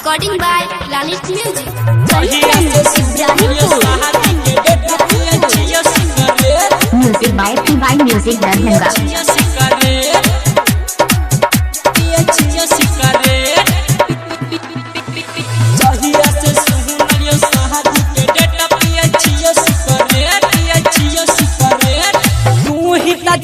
Recording by Planet Music. Music by PY Music Darbhanga.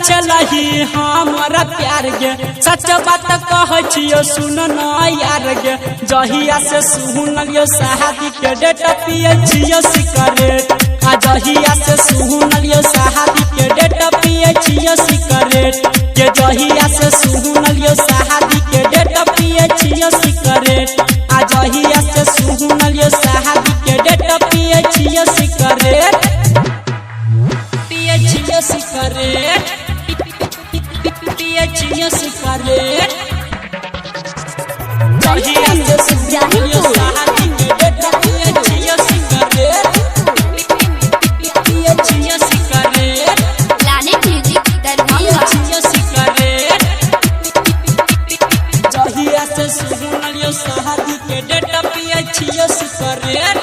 चलही हमारा प्यार गे सच बात कह सुन न यार गे जहिया से सुनलियो शादी के डेट पिए छियो सिगरेट आ जहिया से सुनलियो शादी के डेट पिए छियो सिगरेट के जहिया से सुनलियो शादी के डेट पिए छियो सिगरेट आ जहिया से सुनलियो शादी के डेट पिए छियो सिगरेट पिए छियो सिगरेट पिए सिगरेट जहिया से सुनलियो शादी के डेट पिए छियो सिगरेट पिए छियो सिगरेट Planet Music Darbhanga. छियो सिगरेट जहिया से सुनलियो शादी के डेट पिए छियो सिगरेट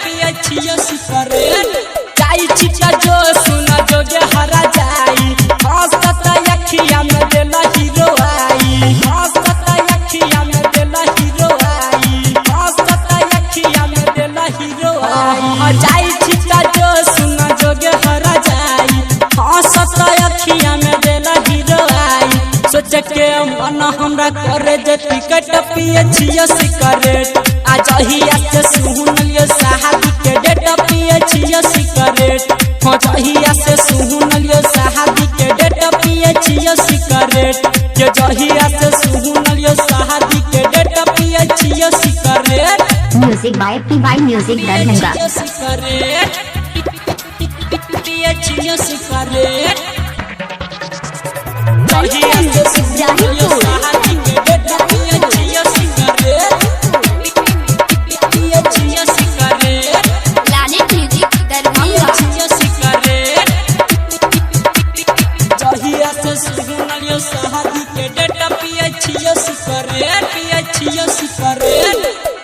जाई छिटा जो सुना जोगे हरा जाई हंसत अखिया में देला हीरो आई हंसत अखिया में देला हीरो आई हंसत अखिया में देला हीरो आई जाई छिटा जो सुना जोगे हरा जाई हंसत अखिया में देला हीरो आई सोच के मन हमरा करे जे टिकट पिए छियो सिगरेट आ जहिया से सुनलियो शादी के डेट पिए छियो सिगरेट हो जहिया से सुनलियो शादी के डेट पिए छियो सिगरेट के जहिया से सुनलियो शादी के डेट पिए छियो cigarette Music by PY Music Darbhanga. Cigarette पिए छियो सिगरेट जहिया से सुनलियो शादी के डेट पिए छियो सिगरेट पिए छियो सिगरेट Planet Music Darbhanga. छियो सिगरेट जहिया से सुनलियो शादी के डेट पिए छियो सिगरेट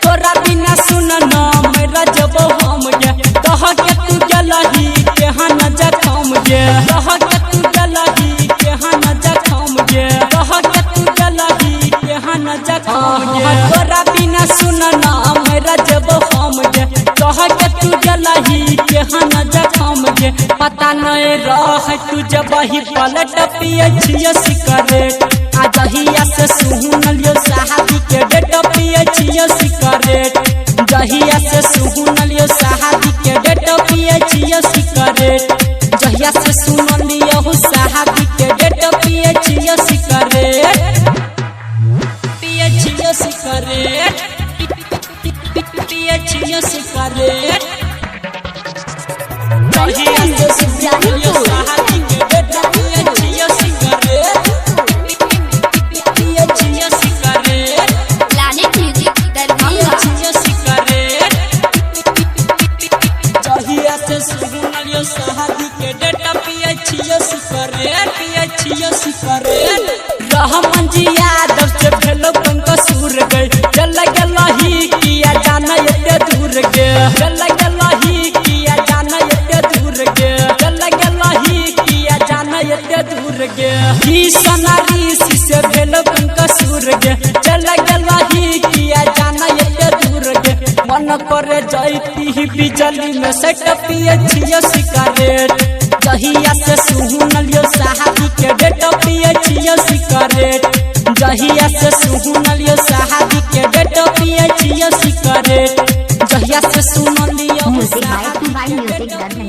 तोरा बिना सुन न मेरा जब हम गे कह के तू गलही केहाँ न जखम गे कह के तू गलही केहाँ न जखम गे कह के तू गलही केहाँ न जखम गे तोरा बिना सुन न मेरा जब हम गे कह के तू गलही केहाँ न जखम गे पता नहीं रह तू जब ही पलट पिए छियो सिगरेट आ जहिया से सुनलियो शादी के डेट पिए छियो सिगरेट जहिया से सुनलियो शादी के डेट पिए छियो सिगरेट जहिया से सुनलियो शादी के डेट पिए छियो सिगरेट पिए छियो सिगरेट पिए छियो सिगरेट जहिया से सुनलियो शादी के डेट पिए छियो सिगरेट पिए छियो सिगरेट Planet Music Darbhanga. छियो सिगरेट जहिया से सुनलियो शादी के डेट पिए छियो सिगरेट रहमान जी यादव से भेलो कंकसूर गए चल गेलही किया जाना एते दूर गे चल गेलही किया जाना एते दूर गे चल गेलही किया जाना एते दूर गे की सनारी से भेलो कंकसूर गे चल गेलही किया जाना एते दूर गे मन करे जैती बिजली में सेट पिए छियो सिगरेट जहिया से सुनलियो शादी के डेट पिए छियो सिगरेट जहिया से सुनलियो शादी के डेट पिए छियो सिगरेट जहिया से सुनलियो Music by PY Music Darbhanga.